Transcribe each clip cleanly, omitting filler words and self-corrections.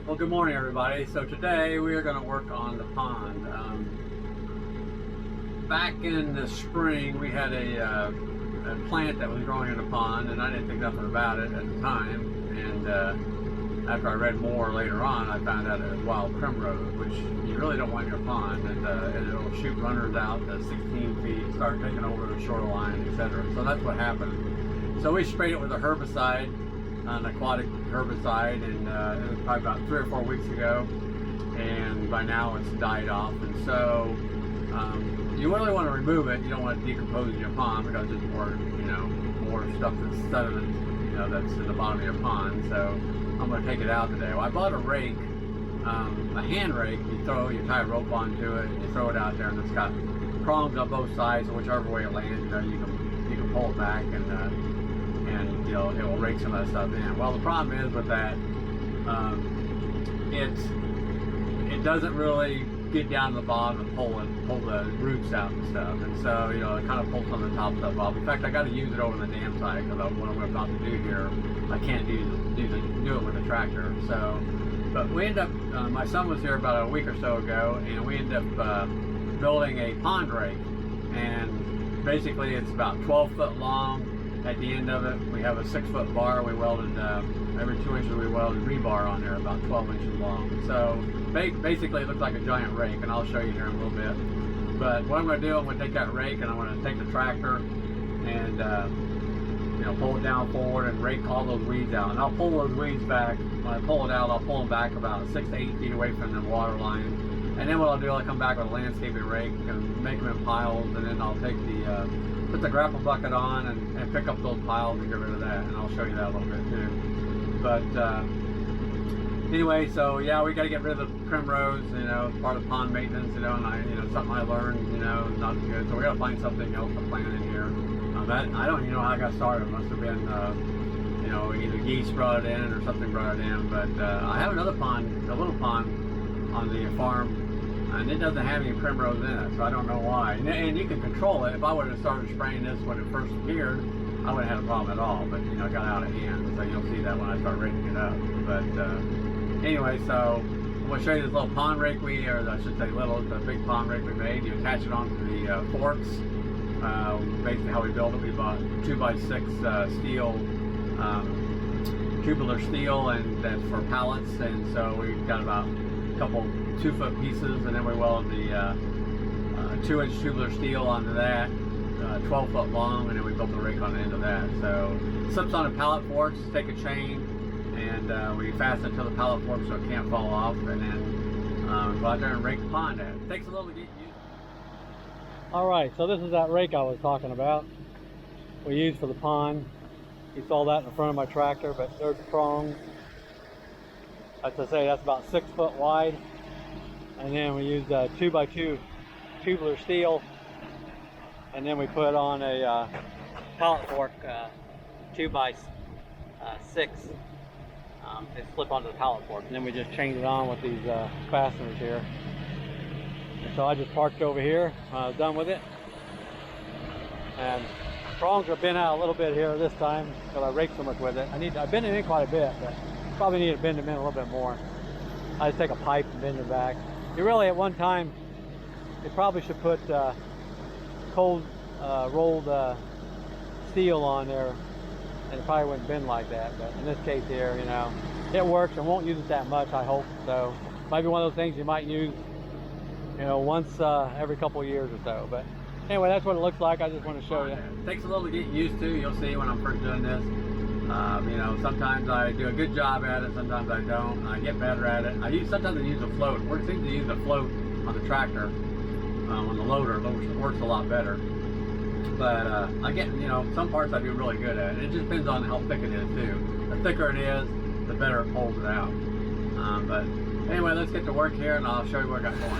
Well, good morning, everybody. So today we are going to work on the pond. Back in the spring, we had a plant that was growing in the pond, and I didn't think nothing about it at the time. And after I read more later on, I found out it was wild primrose, which you really don't want in your pond, and it'll shoot runners out to 16 feet, start taking over the shoreline, etc. So that's what happened. So we sprayed it with a herbicide, an aquatic herbicide, and it was probably about 3 or 4 weeks ago, and by now it's died off. And so you really want to remove it. You don't want to decompose in your pond because there's more, more stuff that's sediment, that's in the bottom of your pond. So I'm going to take it out today. Well, I bought a rake, a hand rake. You tie a rope onto it, you throw it out there, and it's got prongs on both sides, so whichever way it lands, you can pull it back and it will rake some of that stuff in. Well, the problem is with that, it doesn't really get down to the bottom and pull the roots out and stuff, and so it kind of pulls some of the top stuff off. In fact, I got to use it over the dam side because what I'm about to do here, I can't do it with a tractor. So, but we end up. My son was here about a week or so ago, and we ended up building a pond rake, and basically it's about 12 foot long. At the end of it, we have a 6-foot bar. We welded every 2 inches. We welded rebar on there, about 12 inches long. So basically, it looks like a giant rake, and I'll show you here in a little bit. But what I'm going to do, I'm going to take that rake and I'm going to take the tractor and pull it down forward and rake all those weeds out. And I'll pull those weeds back. When I pull it out, I'll pull them back about 6 to 8 feet away from the water line. And then what I'll do, I'll come back with a landscaping rake and make them in piles, and then I'll take put the grapple bucket on and pick up those piles and get rid of that, and I'll show you that a little bit too. But anyway, so yeah, we got to get rid of the primrose, part of pond maintenance, and something I learned, not good. So we got to find something else to plant in here. I don't even know how I got started. It must have been, either geese brought it in or something brought it in. But I have another pond, a little pond on the farm, and it doesn't have any primrose in it, so I don't know why. And you can control it. If I would have started spraying this when it first appeared, I wouldn't have had a problem at all. But it got out of hand, so you'll see that when I start raking it up. But anyway, so I'm going to show you this little pond rake or I should say little, it's a big pond rake we made. You attach it onto the forks. Basically how we build it, we bought 2x6 steel, tubular steel, and that's for pallets. And so we've got about a couple 2-foot pieces, and then we welded the 2-inch tubular steel onto that, 12 foot long, and then we built the rake on the end of that. So it slips on the pallet forks, take a chain, and we fasten it to the pallet fork so it can't fall off, and then go out there and rake the pond at. It takes a little to get used. Alright, so this is that rake I was talking about, we use for the pond. You saw that in the front of my tractor, but there's the prongs. As I say, that's about 6 foot wide. And then we use 2x2 tubular steel, and then we put on a pallet fork 2x6 and slip onto the pallet fork, and then we just chain it on with these fasteners here. And so I just parked over here when I was done with it, and prongs are bent out a little bit here this time because I raked so much with it. I bent it in quite a bit, but probably need to bend them in a little bit more. I just take a pipe and bend it back. You really, at one time, you probably should put cold rolled steel on there, and it probably wouldn't bend like that. But in this case here, it works. I won't use it that much, I hope. So might be one of those things you might use, once every couple of years or so. But anyway, that's what it looks like. I just want to show you. It takes a little to get used to. You'll see when I'm first doing this. Sometimes I do a good job at it, sometimes I don't. I get better at it. Sometimes I use a float. It seems to use a float on the tractor, on the loader. It works a lot better. But I get, some parts I do really good at. It just depends on how thick it is too. The thicker it is, the better it pulls it out. But anyway, let's get to work here, and I'll show you what I got going.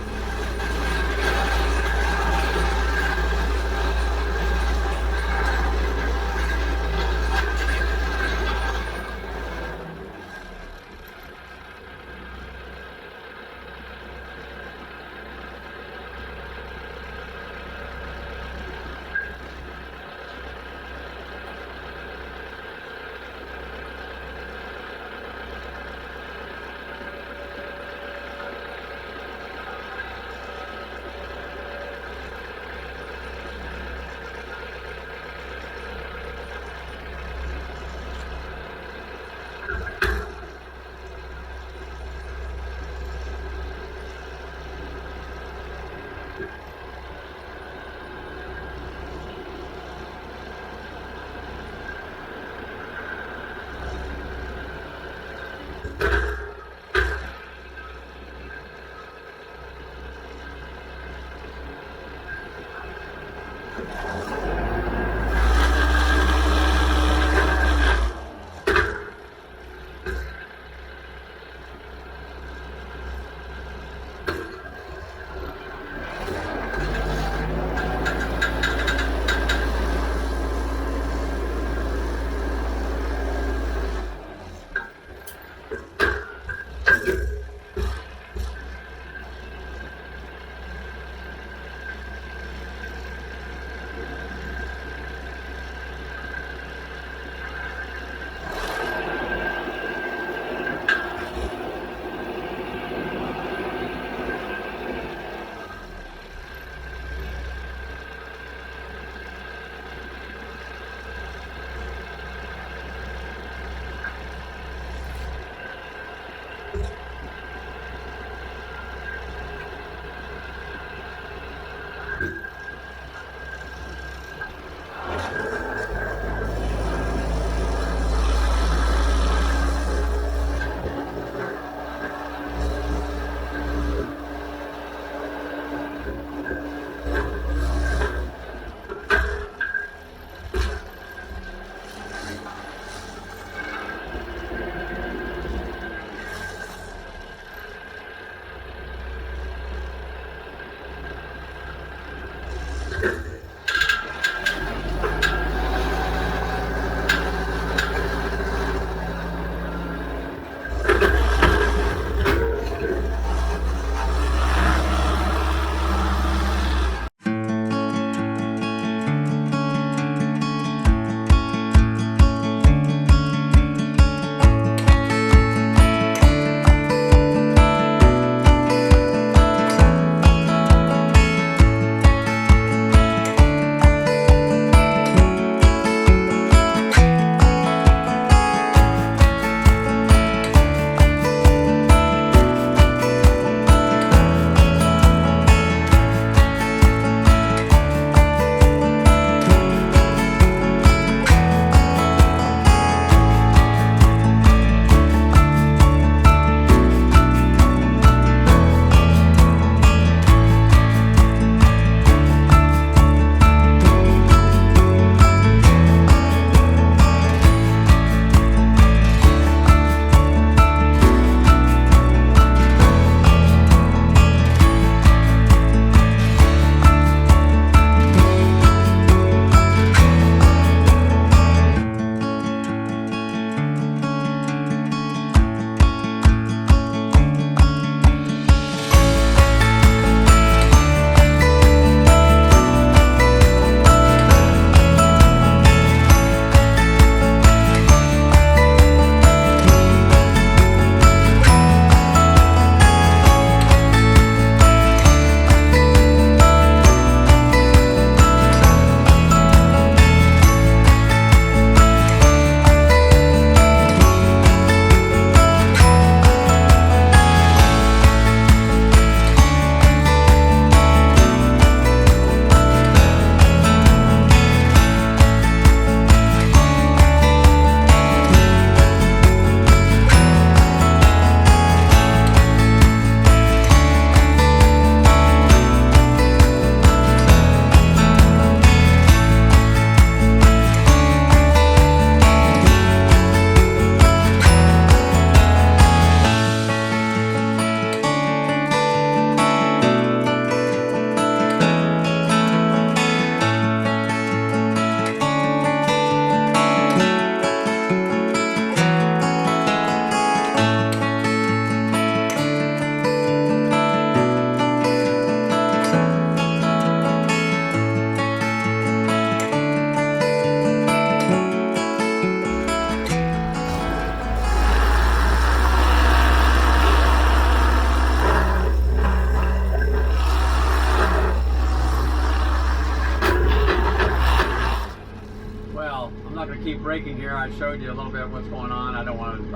raking here, I showed you a little bit of what's going on. I'm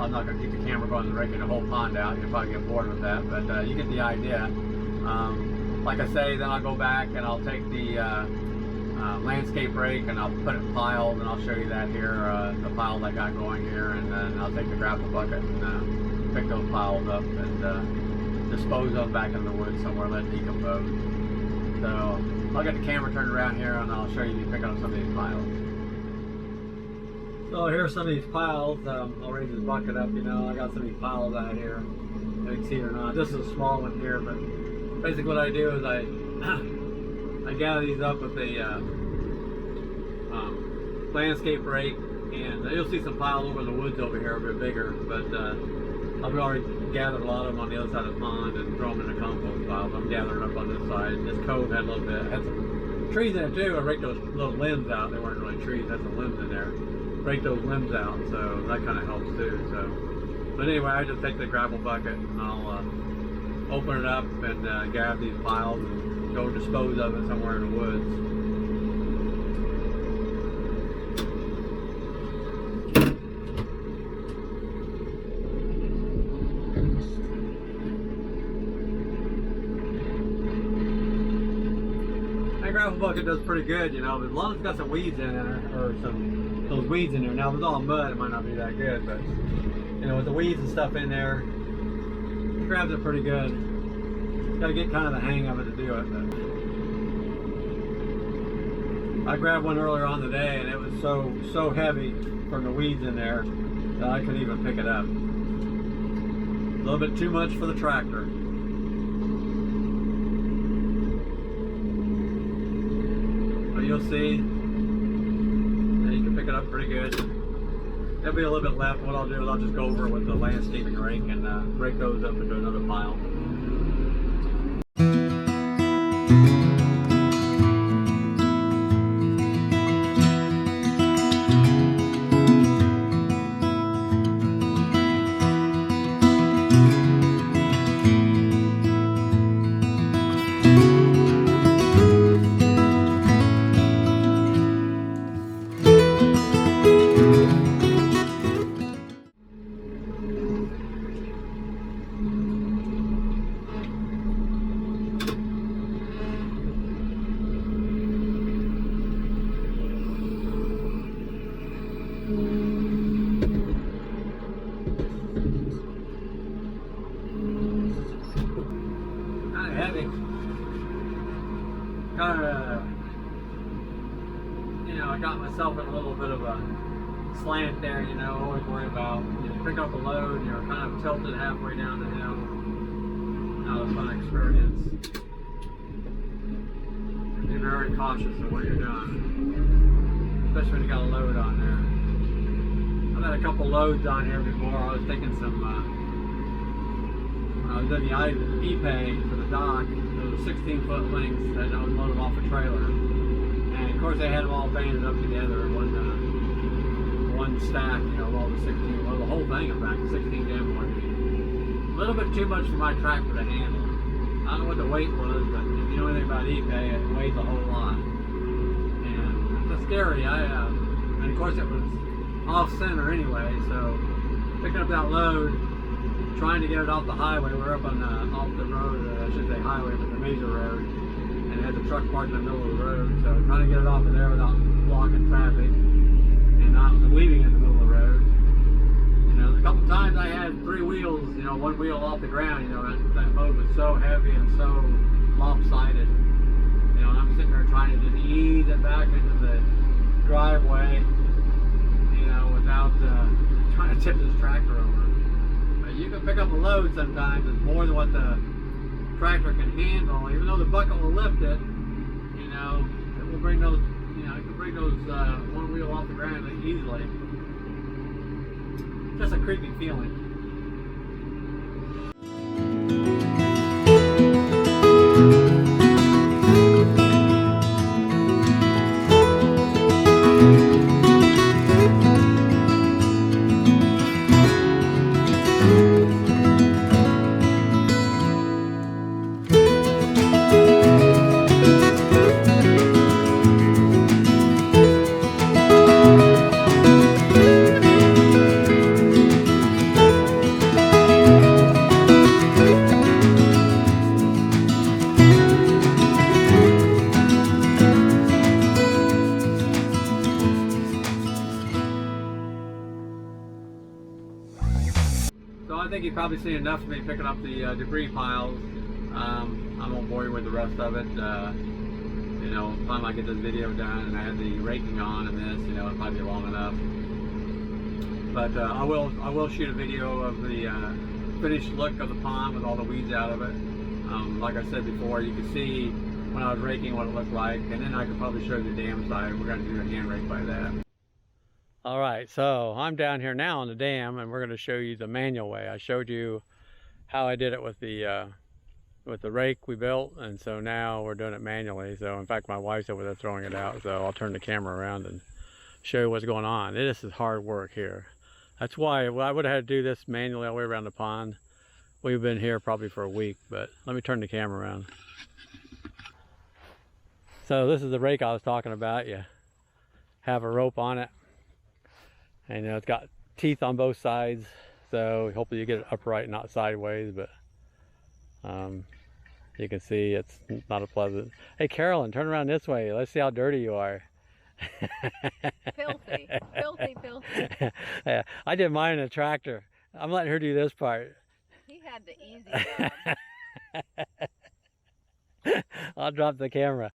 not going to keep the camera going and raking the whole pond out. You'll probably get bored with that, but you get the idea. Like I say, then I'll go back and I'll take the landscape rake and I'll put it in piles, and I'll show you that here, the piles I got going here, and then I'll take the gravel bucket and pick those piles up and dispose of them back in the woods somewhere, let it decompose. So I'll get the camera turned around here and I'll show you me picking up some of these piles. So here's some of these piles. I'll raise this bucket up, you know. I got some of these piles out here. You can see it or not. This is a small one here, but basically what I do is I gather these up with a landscape rake, and you'll see some piles over in the woods over here a bit bigger, but I've already gathered a lot of them on the other side of the pond and throw them in the compost pile. So I'm gathering up on this side. This cove had a little bit, had some trees in it too. I raked those little limbs out. They weren't really trees, had some limbs in there. Rake those limbs out, so that kind of helps too. So, but anyway, I just take the gravel bucket and I'll open it up and grab these piles and go dispose of it somewhere in the woods. That gravel bucket does pretty good, you know, but as long as it's got some weeds in it, or those weeds in there. Now, if it's all mud, it might not be that good, but you know, with the weeds and stuff in there, it grabs it pretty good. Got to get kind of the hang of it to do it. But I grabbed one earlier on today, and it was so heavy from the weeds in there that I couldn't even pick it up. A little bit too much for the tractor. But you'll see. Pick it up pretty good. There'll be a little bit left. What I'll do is I'll just go over it with the landscaping rake and break those up into another pile. I got myself in a little bit of a slant there, you know, always worry about, you know, pick up a load and you're kind of tilted halfway down the hill. Not a fun experience. Be very cautious of what you're doing, especially when you got a load on there. I've had a couple loads on here before. I was taking some, when I was doing the e-pay for the dock, there was 16-foot lengths that I was loaded off a trailer. And of course they had them all banded up together in one stack, you know, all the 16, well the whole thing in fact, 16 damn ones. A little bit too much for my tractor to handle. I don't know what the weight was, but if you know anything about e-pay, it weighs a whole lot. And it's scary. And of course it was off center anyway, so picking up that load, trying to get it off the highway. We're up on off the road, I should say highway, but the major road. And it had the truck parked in the middle of the road, so trying to get it off of there without blocking traffic and not leaving it in the middle of the road. You know, a couple times I had three wheels, you know, one wheel off the ground, you know, that load was so heavy and so lopsided. You know, and I'm sitting there trying to just ease it back into the driveway, you know, without trying to tip this tractor over. But you can pick up a load sometimes, it's more than what the tractor can handle. Even though the bucket will lift it, you know, it will bring those, you know, it can bring those one wheel off the ground easily. Just a creepy feeling. So I think you've probably seen enough of me picking up the debris piles. I won't bore you with the rest of it. You know, by the time I get this video done and I have the raking on and this, you know, it might be long enough. But I will shoot a video of the finished look of the pond with all the weeds out of it. Like I said before, you can see when I was raking what it looked like, and then I could probably show you the dam side. We're going to do a hand rake by that. All right, so I'm down here now on the dam, and we're going to show you the manual way. I showed you how I did it with the rake we built, and so now we're doing it manually. So in fact, my wife's over there throwing it out, so I'll turn the camera around and show you what's going on. This is hard work here. That's why I would have had to do this manually all the way around the pond. We've been here probably for a week, but let me turn the camera around. So this is the rake I was talking about. You have a rope on it, and you know, it's got teeth on both sides, so hopefully you get it upright, not sideways, but you can see it's not a pleasant. Hey Carolyn, turn around this way. Let's see how dirty you are. Filthy, filthy, filthy. Yeah, I did mine in a tractor. I'm letting her do this part. He had the easy job. I'll drop the camera.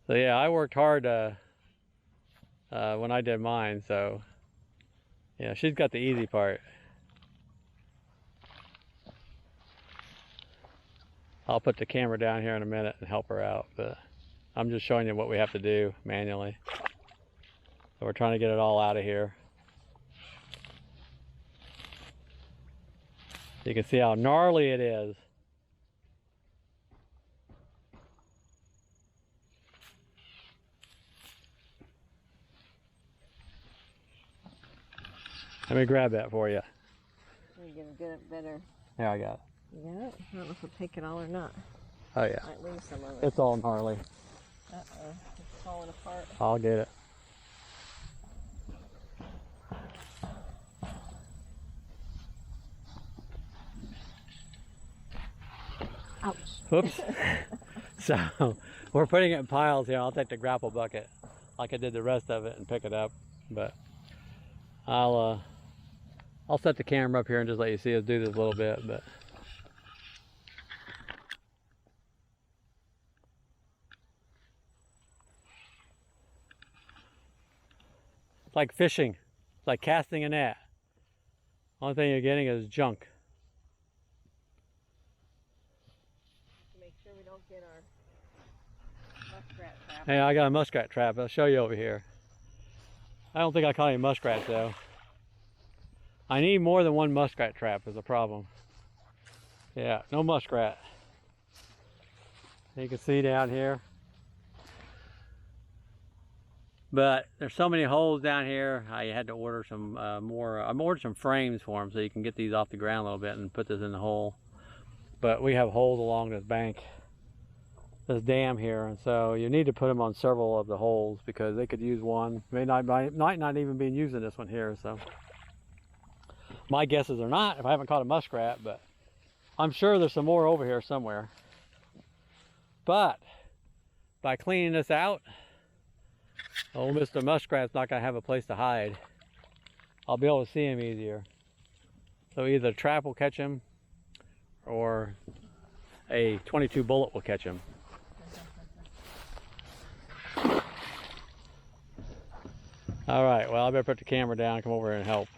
So yeah, I worked hard when I did mine, so yeah, she's got the easy part. I'll put the camera down here in a minute and help her out, but I'm just showing you what we have to do manually. So we're trying to get it all out of here. You can see how gnarly it is. Let me grab that for you. You're gonna get it better. Yeah, I got it. You got it? I don't know if we'll take it all or not. Oh yeah. Might leave some of it. It's all gnarly. Uh-oh, it's falling apart. I'll get it. Ouch. Whoops. So we're putting it in piles here. I'll take the grapple bucket like I did the rest of it and pick it up. But I'll set the camera up here and just let you see us do this a little bit. But it's like fishing. It's like casting a net. Only thing you're getting is junk. Make sure we don't get our muskrat trap. Hey, I got a muskrat trap. I'll show you over here. I don't think I caught any muskrats though. I need more than one muskrat trap is a problem. Yeah, no muskrat. You can see down here. But there's so many holes down here. I had to order some more. I ordered some frames for them so you can get these off the ground a little bit and put this in the hole. But we have holes along this bank, this dam here, and so you need to put them on several of the holes because they could use one. Might not even be using this one here. So my guess is they're not if I haven't caught a muskrat, but I'm sure there's some more over here somewhere. But by cleaning this out, old Mr. Muskrat's not going to have a place to hide. I'll be able to see him easier. So either the trap will catch him or a 22 bullet will catch him. All right, well, I better put the camera down and come over here and help.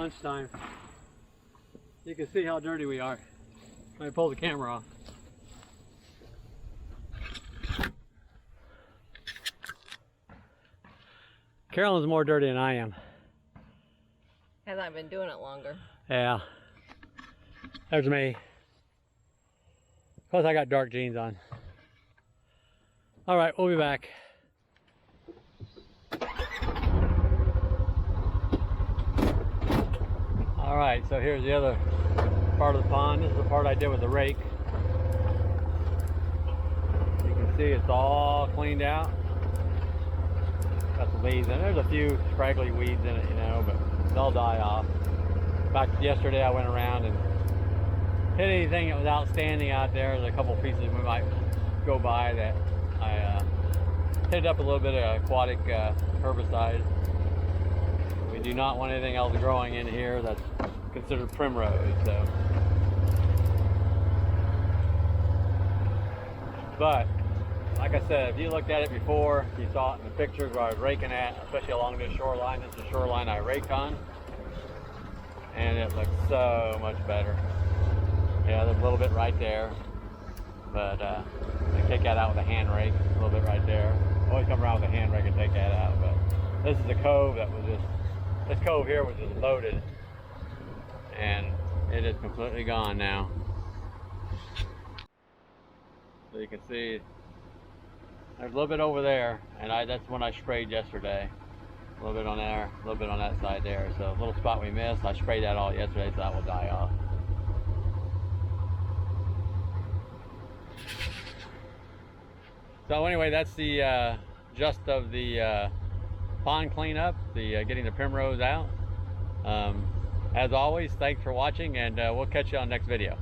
lunchtime. You can see how dirty we are. Let me pull the camera off. Carolyn's more dirty than I am. Has I been doing it longer? Yeah. There's me. Plus I got dark jeans on. All right, we'll be back. All right, so here's the other part of the pond. This is the part I did with the rake. You can see it's all cleaned out. Got the leaves, and there's a few scraggly weeds in it, you know, but they'll die off. In fact, yesterday I went around and hit anything that was outstanding out there. There's a couple pieces we might go by that I hit up a little bit of aquatic herbicide. We do not want anything else growing in here that's considered primrose. So, but like I said, if you looked at it before, you saw it in the pictures where I was raking at, especially along this shoreline. This is the shoreline I raked on, and it looks so much better. Yeah, there's a little bit right there, but I take that out with a hand rake. A little bit right there. Always come around with a hand rake and take that out. But this is a cove that was just, this cove here was just loaded, and it is completely gone now. So you can see there's a little bit over there, and that's when I sprayed yesterday. A little bit on there, a little bit on that side there. So a little spot we missed, I sprayed that all yesterday, so that will die off. So anyway, that's the gist of the pond cleanup, the getting the primrose out. As always, thanks for watching, and we'll catch you on the next video.